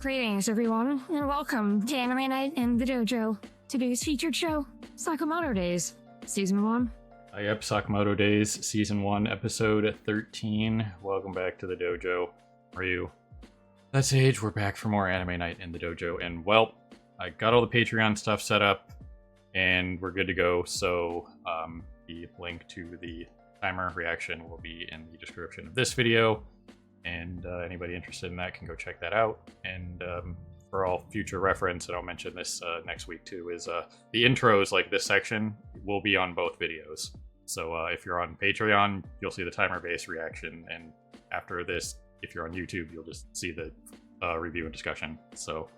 Greetings, everyone, and welcome to Anime Night in the Dojo. Today's featured show, Sakamoto Days, Season 1. Yep, Sakamoto Days, Season 1, Episode 13. Welcome back to the dojo. How are you? That's Sage, we're back for more Anime Night in the dojo, and well, I got all the Patreon stuff set up, and we're good to go, so the link to the timer reaction will be in the description of this video, and anybody interested in that can go check that out. And for all future reference, and I'll mention this next week too, is the intros, like this section, will be on both videos. So if you're on Patreon, you'll see the timer-based reaction, and after this, if you're on YouTube, you'll just see the review and discussion. So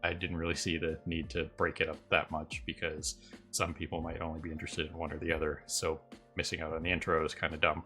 I didn't really see the need to break it up that much, because some people might only be interested in one or the other, so missing out on the intro is kind of dumb.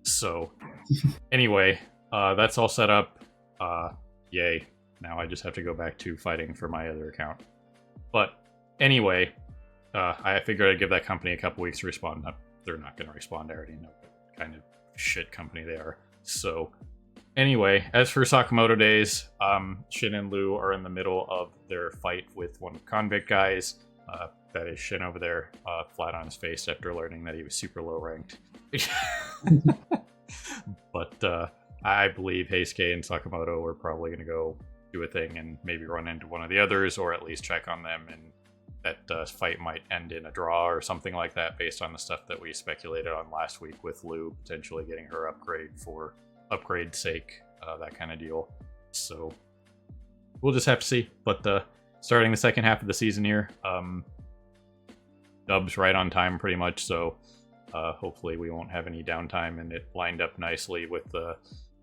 So anyway, that's all set up. Yay. Now I just have to go back to fighting for my other account. But anyway, I figured I'd give that company a couple weeks to respond. They're not going to respond. I already know what kind of shit company they are. So anyway, as for Sakamoto Days, Shin and Lu are in the middle of their fight with one of the convict guys. That is Shin over there, flat on his face after learning that he was super low ranked. But I believe Heisuke and Sakamoto are probably going to go do a thing and maybe run into one of the others, or at least check on them, and that fight might end in a draw or something like that, based on the stuff that we speculated on last week with Lu potentially getting her upgrade for upgrade's sake, that kind of deal. So we'll just have to see. But starting the second half of the season here, dubs right on time pretty much, so hopefully we won't have any downtime, and it lined up nicely with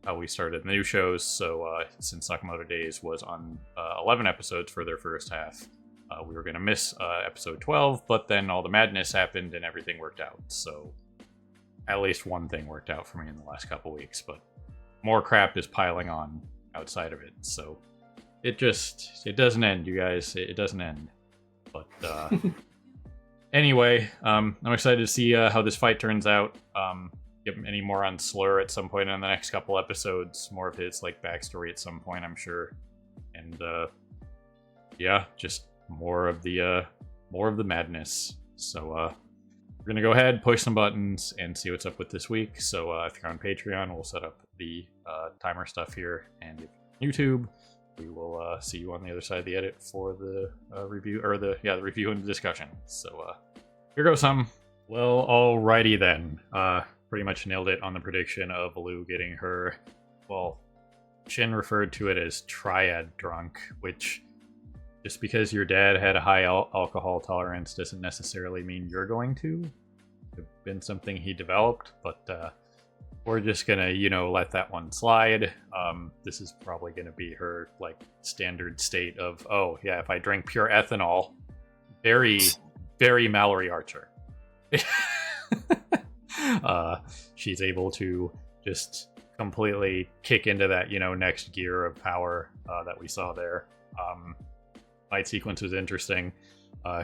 how we started the new shows. So since Sakamoto Days was on 11 episodes for their first half, we were going to miss episode 12, but then all the madness happened and everything worked out. So at least one thing worked out for me in the last couple weeks, but more crap is piling on outside of it. So it doesn't end, you guys. It doesn't end. But anyway, I'm excited to see how this fight turns out. Get any more on Slur at some point in the next couple episodes. More of his like backstory at some point, I'm sure. And yeah, just more of the madness. So we're gonna go ahead, push some buttons, and see what's up with this week. So if you're on Patreon, we'll set up the timer stuff here, and if you're on YouTube, we will see you on the other side of the edit for the review, or the review and discussion. So here goes some. Well, alrighty then. Pretty much nailed it on the prediction of Lu getting her, well, Shin referred to it as triad drunk, which, just because your dad had a high alcohol tolerance doesn't necessarily mean you're going to. It's been something he developed, but we're just gonna, let that one slide. This is probably gonna be her, like, standard state of, oh, yeah, if I drink pure ethanol, very, very Mallory Archer. She's able to just completely kick into that, next gear of power that we saw there. Fight sequence was interesting.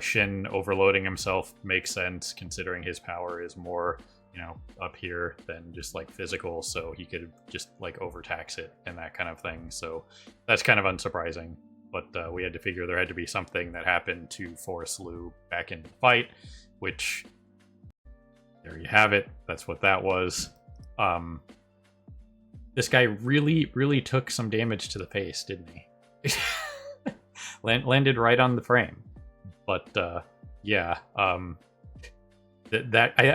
Shin overloading himself makes sense, considering his power is more, up here than just like physical, so he could just like overtax it and that kind of thing. So that's kind of unsurprising, but we had to figure there had to be something that happened to force Lu back into the fight, which, there you have it. That's what that was. This guy really, really took some damage to the face, didn't he? Landed right on the frame. But yeah, I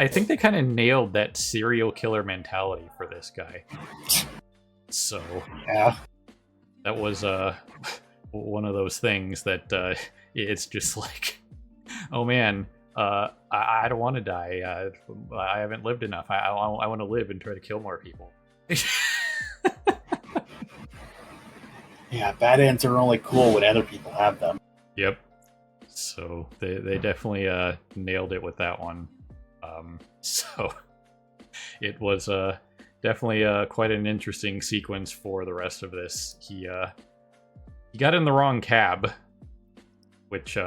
think they kind of nailed that serial killer mentality for this guy. So yeah, that was one of those things that it's just like, oh man. I don't want to die. I haven't lived enough. I want to live and try to kill more people. Yeah, bad ends are only cool when other people have them. Yep. So they definitely nailed it with that one. So it was definitely quite an interesting sequence for the rest of this. He got in the wrong cab, which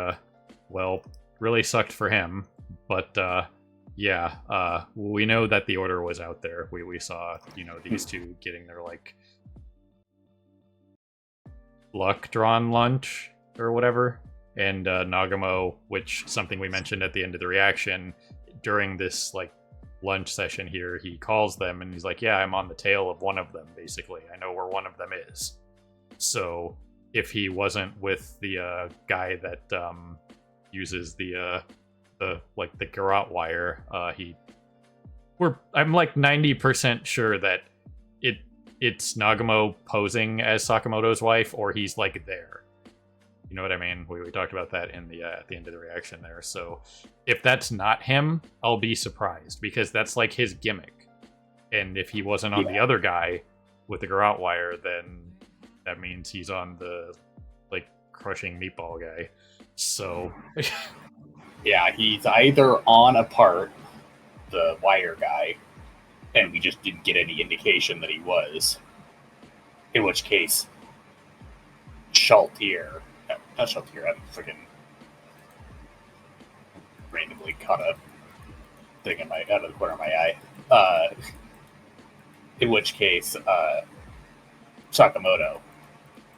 well, really sucked for him, but yeah, we know that the order was out there. We saw, these two getting their like luck drawn lunch or whatever. And Nagamo, which something we mentioned at the end of the reaction, during this like lunch session here, he calls them and he's like, yeah, I'm on the tail of one of them, basically. I know where one of them is. So if he wasn't with the guy that uses the garrote wire, I'm like 90% sure that it's Nagamo posing as Sakamoto's wife, or he's like there. You know what I mean? We talked about that in the at the end of the reaction there. So if that's not him, I'll be surprised, because that's like his gimmick. And if he wasn't on the other guy with the garrote wire, then that means he's on the like crushing meatball guy. So yeah, he's either on a part, the wire guy, and we just didn't get any indication that he was. In which case, Shaltier, no, not Shaltier, I'm freaking randomly caught a thing out of the corner of my eye. In which case, Sakamoto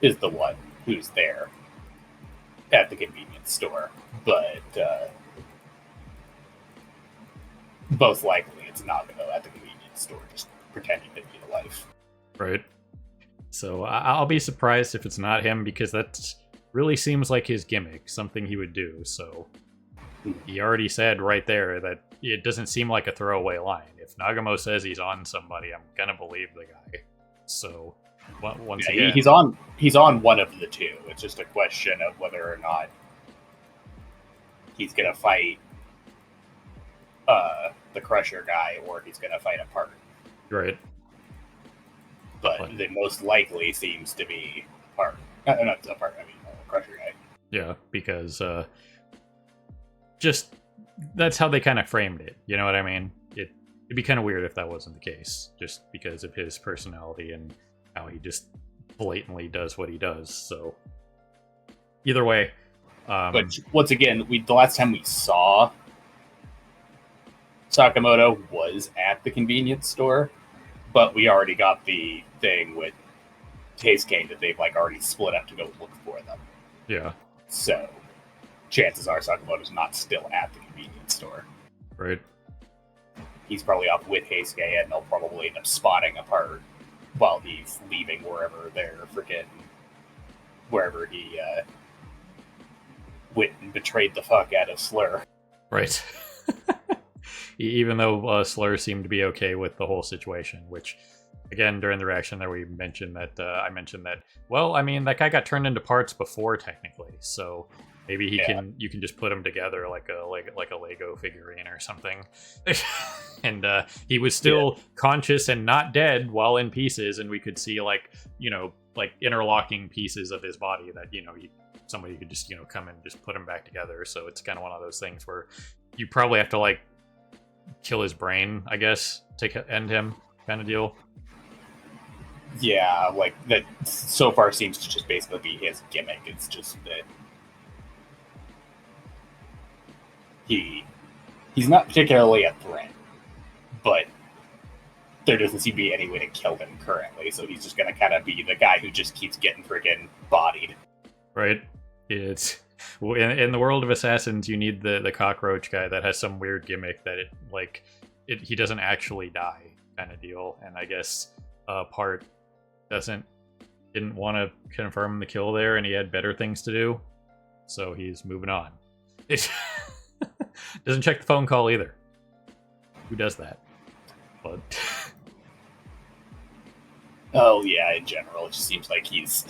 is the one who's there at the convenience store, but most likely it's Nagano at the convenience store, just pretending to be the wife. Right. So I'll be surprised if it's not him, because that really seems like his gimmick, something he would do. So he already said right there that it doesn't seem like a throwaway line. If Nagamo says he's on somebody, I'm gonna believe the guy. So once again, he's on one of the two. It's just a question of whether or not he's gonna fight the Crusher guy, or he's gonna fight a part. Right. But the most likely seems to be part. Not a part. I mean, Crusher guy. Yeah, because just that's how they kind of framed it. You know what I mean? It'd be kind of weird if that wasn't the case, just because of his personality and how he just blatantly does what he does. So either way, but once again, the last time we saw Sakamoto was at the convenience store, but we already got the thing with Keisuke that they've like already split up to go look for them. Yeah. So chances are Sakamoto's not still at the convenience store. Right. He's probably off with Keisuke, and they'll probably end up spotting a part while he's leaving wherever he went and betrayed the fuck out of Slur. Right. Even though Slur seemed to be okay with the whole situation, which, again, during the reaction there, we mentioned that I mentioned that. Well, I mean, that guy got turned into parts before, technically, so maybe you can just put him together like a Lego figurine or something, and he was still conscious and not dead while in pieces, and we could see like interlocking pieces of his body that somebody could just come and just put him back together. So it's kind of one of those things where you probably have to like kill his brain, I guess, to end him, kind of deal. Yeah, like that so far seems to just basically be his gimmick. It's just that he's not particularly a threat, but there doesn't seem to be any way to kill him currently, so he's just gonna kind of be the guy who just keeps getting freaking bodied. Right. It's in the world of assassins, you need the cockroach guy that has some weird gimmick that he doesn't actually die, kind of deal. And I guess Part didn't want to confirm the kill there, and he had better things to do, so he's moving on. It doesn't check the phone call either. Who does that? But oh yeah, in general, it just seems like he's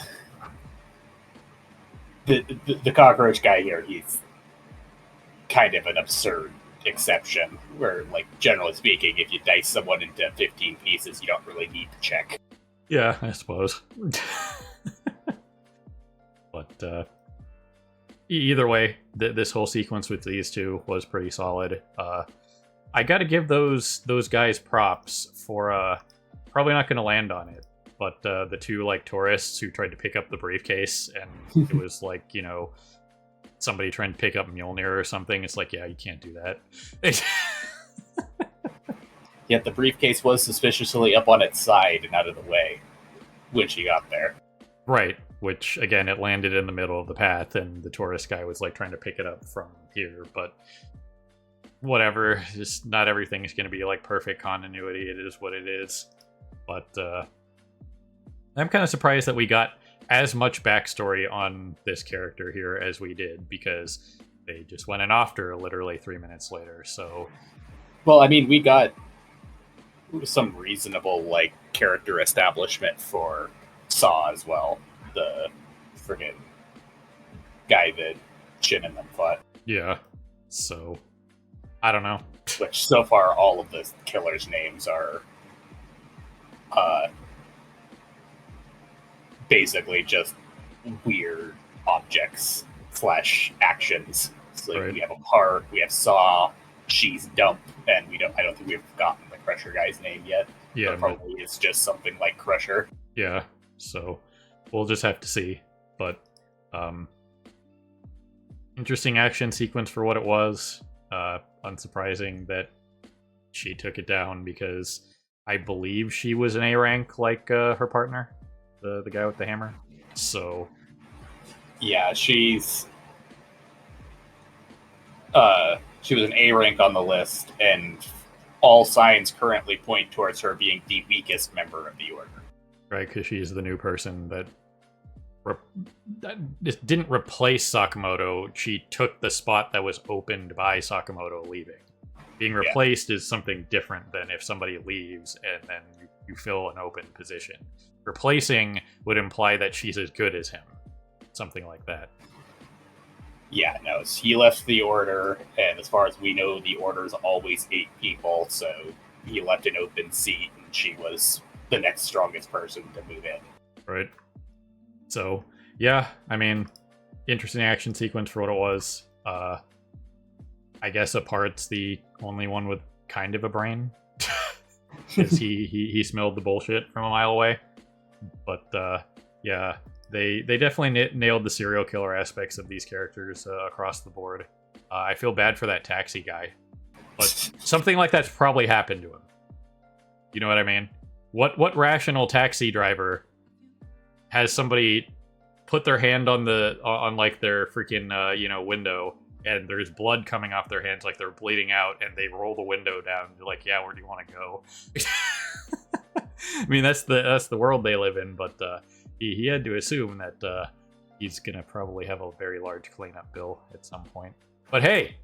the cockroach guy here. He's kind of an absurd exception, where, like, generally speaking, if you dice someone into 15 pieces, you don't really need to check. Yeah, I suppose. But either way, this whole sequence with these two was pretty solid. I got to give those guys props for probably not going to land on it, but the two like tourists who tried to pick up the briefcase, and it was like somebody trying to pick up Mjolnir or something. It's like, yeah, you can't do that. Yet the briefcase was suspiciously up on its side and out of the way when she got there. Right, which again, it landed in the middle of the path, and the tourist guy was like trying to pick it up from here, but whatever. Just not everything is going to be like perfect continuity. It is what it is. But I'm kind of surprised that we got as much backstory on this character here as we did, because they just went in after literally 3 minutes later. So, well, I mean, we got some reasonable like character establishment for Saw as well. The friggin' guy that Shin and them fought. Yeah. So, I don't know. Which so far all of the killers' names are basically just weird objects / actions. So Right. we have a park, we have Saw, she's Dump, and I don't think we've gotten the Crusher guy's name yet. Yeah, but probably it's just something like Crusher. Yeah. So we'll just have to see. But interesting action sequence for what it was. Unsurprising that she took it down, because I believe she was an A rank like her partner, the guy with the hammer. So yeah, she was an A rank on the list, and all signs currently point towards her being the weakest member of the order. Right, because she's the new person that didn't replace Sakamoto. She took the spot that was opened by Sakamoto leaving. Being replaced is something different than if somebody leaves and then you fill an open position. Replacing would imply that she's as good as him. Something like that. Yeah, no, he left the order, and as far as we know, the order's always 8 people, so he left an open seat, and she was the next strongest person to move in. Right. So, yeah, I mean, interesting action sequence for what it was. I guess Apart's the only one with kind of a brain. Because he smelled the bullshit from a mile away. But, yeah, they definitely nailed the serial killer aspects of these characters across the board. I feel bad for that taxi guy. But something like that's probably happened to him. You know what I mean? What rational taxi driver has somebody put their hand on like their freaking window, and there's blood coming off their hands, like they're bleeding out, and they roll the window down. They're like, "Yeah, where do you want to go?" I mean, that's the world they live in. But he had to assume that he's gonna probably have a very large cleanup bill at some point. But hey,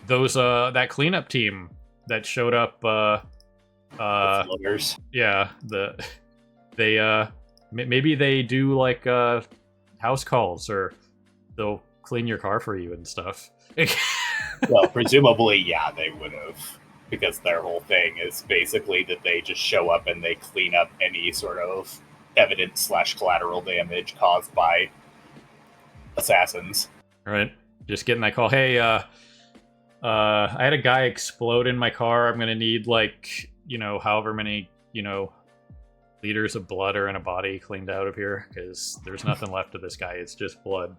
those that cleanup team that showed up, The floaters. yeah, they maybe they do like house calls, or they'll clean your car for you and stuff. Well, presumably, yeah, they would have, because their whole thing is basically that they just show up and they clean up any sort of evidence / collateral damage caused by assassins. Right, just getting that call. Hey, I had a guy explode in my car. I'm gonna need like however many liters of blood are in a body cleaned out of here, because there's nothing left of this guy. It's just blood.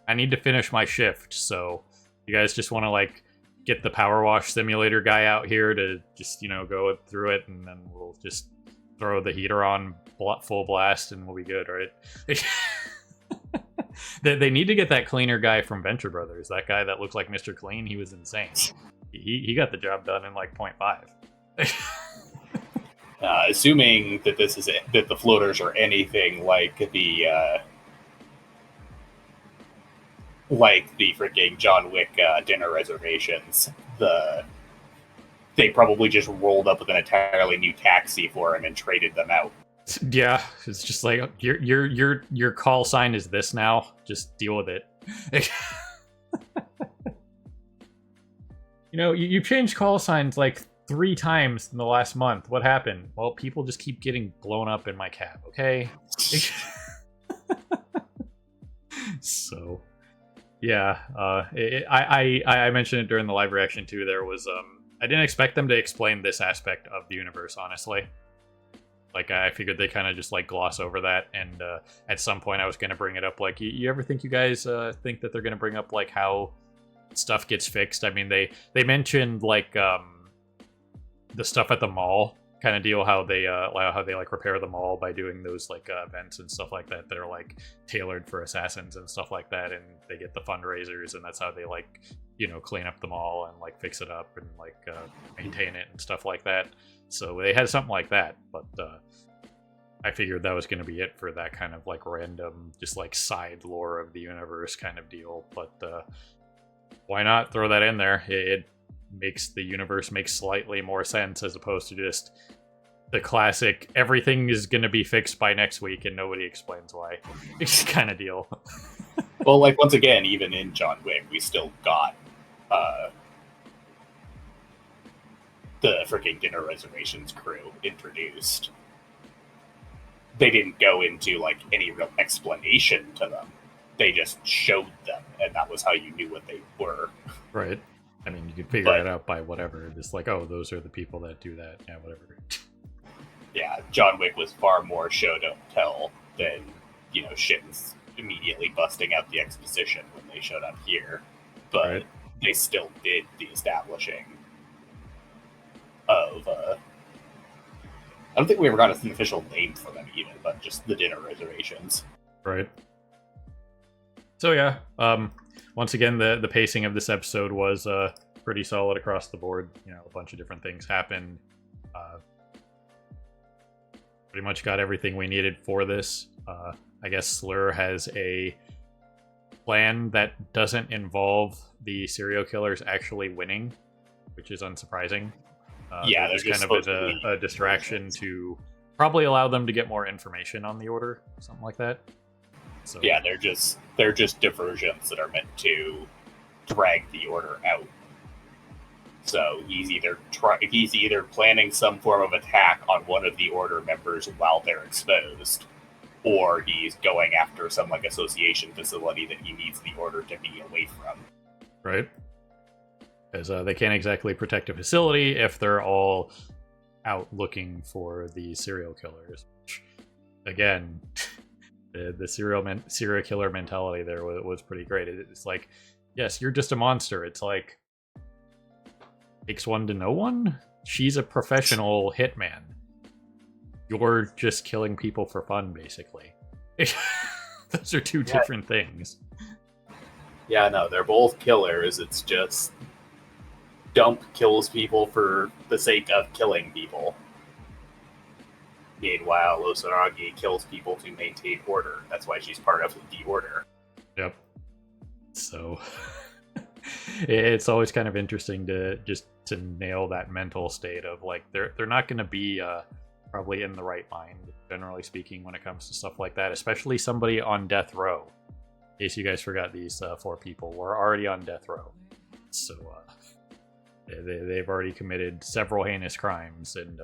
I need to finish my shift, so you guys just want to like get the power wash simulator guy out here to just go through it, and then we'll just throw the heater on full blast and we'll be good, right? They need to get that cleaner guy from Venture Brothers. That guy that looked like Mr. Clean, he was insane. He got the job done in like 0.5. Assuming that that the floaters are anything like the freaking John Wick dinner reservations, they probably just rolled up with an entirely new taxi for him and traded them out. Yeah, it's just like your call sign is this now. Just deal with it. You changed call signs like 3 times in the last month. What happened? Well, people just keep getting blown up in my cab, okay? So, yeah, I mentioned it during the live reaction too. There was I didn't expect them to explain this aspect of the universe, honestly. Like, I figured they kind of just like gloss over that, and at some point I was going to bring it up. Like, you ever think you guys think that they're going to bring up like how stuff gets fixed? I mean, they mentioned like the stuff at the mall kind of deal, how they like repair them all by doing those like events and stuff like that that are like tailored for assassins and stuff like that, and they get the fundraisers, and that's how they like, you know, clean up the mall and like fix it up and like maintain it and stuff like that. So they had something like that, but I figured that was going to be it for that kind of like random, just like side lore of the universe kind of deal. But why not throw that in there? It makes the universe make slightly more sense, as opposed to just the classic everything is going to be fixed by next week and nobody explains why kind of deal. Well, like, once again, even in John Wick, we still got the freaking dinner reservations crew introduced. They didn't go into like any real explanation to them. They just showed them, and that was how you knew what they were. Right. I mean, you could figure it out by whatever. Just like, oh, those are the people that do that. Yeah, whatever. Yeah, John Wick was far more show don't tell than, you know, Shin's immediately busting out the exposition when they showed up here. But they still did the establishing of I don't think we ever got an official name for them even, but just the dinner reservations. Right. So yeah, once again, the pacing of this episode was pretty solid across the board. You know, a bunch of different things happened. Pretty much got everything we needed for this. I guess Slur has a plan that doesn't involve the serial killers actually winning, which is unsurprising. Yeah, there's kind of as a distraction to probably allow them to get more information on the order, something like that. So yeah, they're just diversions that are meant to drag the order out. So he's either planning some form of attack on one of the order members while they're exposed, or he's going after some like association facility that he needs the order to be away from. Right. Because they can't exactly protect a facility if they're all out looking for the serial killers. Again, the serial killer mentality there was pretty great. It's like, yes, you're just a monster. It's like, takes one to know one? She's a professional hitman. You're just killing people for fun, basically. Those are two different things. Yeah, no, they're both killers. It's just Dump kills people for the sake of killing people. Meanwhile, Osaragi kills people to maintain order. That's why she's part of the order. Yep. So it's always kind of interesting to nail that mental state of like they're not going to be probably in the right mind, generally speaking, when it comes to stuff like that, especially somebody on death row. In case you guys forgot, these 4 people were already on death row, so they've already committed several heinous crimes and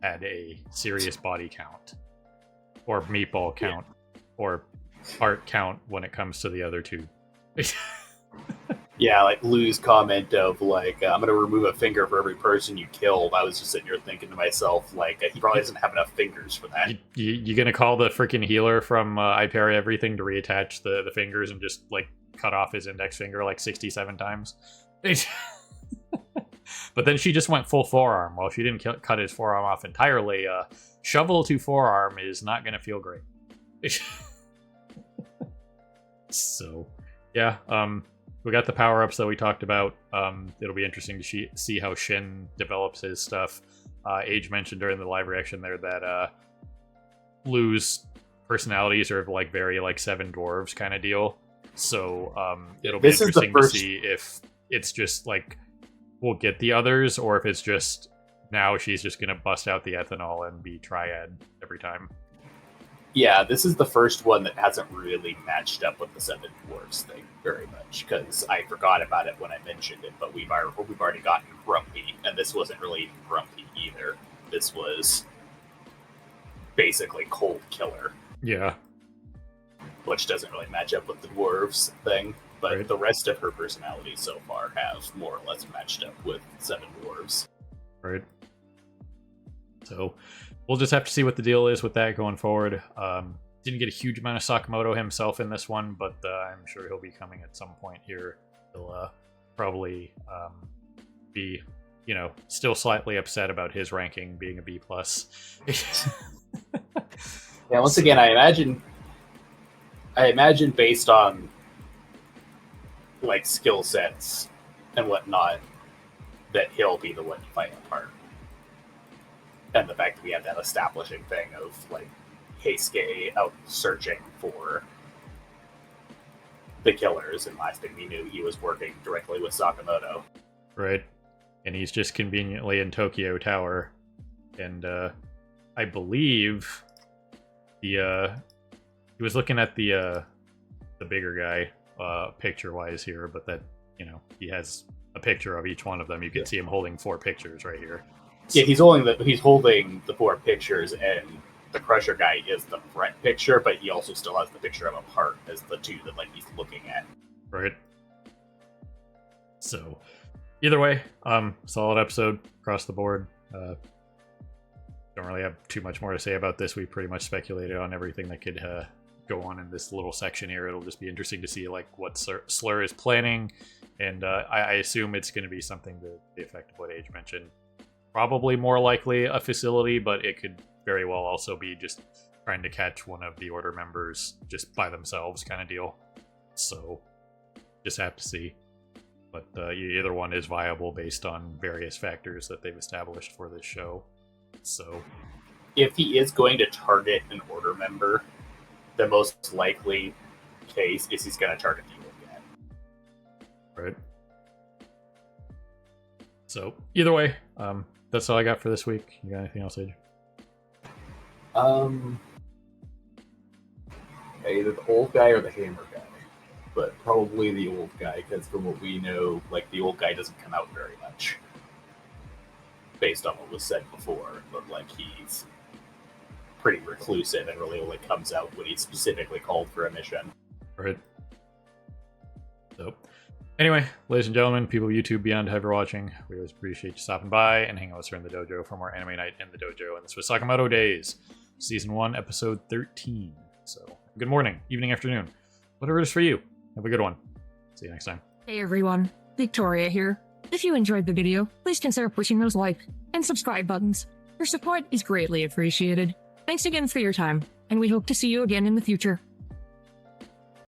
had a serious body count or meatball count or heart count when it comes to the other 2. Yeah, like Lou's comment of like, I'm going to remove a finger for every person you killed. I was just sitting here thinking to myself, like, he probably doesn't have enough fingers for that. You going to call the freaking healer from I Parry Everything to reattach the fingers and just like cut off his index finger like 67 times? But then she just went full forearm. Well, she didn't cut his forearm off entirely. Shovel to forearm is not going to feel great. So, yeah. We got the power-ups that we talked about. It'll be interesting to see how Shin develops his stuff. Age mentioned during the live reaction there that Lou's personalities are like very like 7 dwarves kind of deal. So it'll be interesting to see if it's just like we'll get the others, or if it's just now she's just gonna bust out the ethanol and be triad every time. Yeah, this is the first one that hasn't really matched up with the 7 dwarves thing very much, because I forgot about it when I mentioned it, but we've already gotten Grumpy, and this wasn't really Grumpy either. This was basically Cold Killer. Yeah. Which doesn't really match up with the dwarves thing, but right. The rest of her personalities so far have more or less matched up with 7 dwarves. Right. So we'll just have to see what the deal is with that going forward. Didn't get a huge amount of Sakamoto himself in this one, but I'm sure he'll be coming at some point here. He'll probably be you know, still slightly upset about his ranking being a B+. Yeah, once again, I imagine based on like skill sets and whatnot, that he'll be the one to fight apart. And the fact that we have that establishing thing of like Heisuke out searching for the killers, and last thing we knew, he was working directly with Sakamoto. Right. And he's just conveniently in Tokyo Tower. And I believe he was looking at the bigger guy picture-wise here, but that, you know, he has a picture of each one of them. You can see him holding 4 pictures right here. Yeah, he's holding the 4 pictures, and the Crusher guy is the front picture, but he also still has the picture of a heart as the 2 that like he's looking at. Right. So, either way, solid episode across the board. Don't really have too much more to say about this. We pretty much speculated on everything that could go on in this little section here. It'll just be interesting to see like what Slur is planning, and I assume it's going to be something to the effect of what Age mentioned. Probably more likely a facility, but it could very well also be just trying to catch one of the Order members just by themselves kind of deal. So, just have to see. But either one is viable based on various factors that they've established for this show. So, if he is going to target an Order member, the most likely case is he's going to target the old guy. Right. So, either way, that's all I got for this week. You got anything else, Age? Either the old guy or the hammer guy, but probably the old guy, because from what we know, like the old guy doesn't come out very much, based on what was said before. But like he's pretty reclusive and really only comes out when he's specifically called for a mission. Right. So, anyway, ladies and gentlemen, people of YouTube beyond ever watching, we always appreciate you stopping by and hanging out with us here in the dojo for more Anime Night in the Dojo. And this was Sakamoto Days, Season 1, Episode 13. So, good morning, evening, afternoon, whatever it is for you. Have a good one. See you next time. Hey everyone, Victoria here. If you enjoyed the video, please consider pushing those like and subscribe buttons. Your support is greatly appreciated. Thanks again for your time, and we hope to see you again in the future.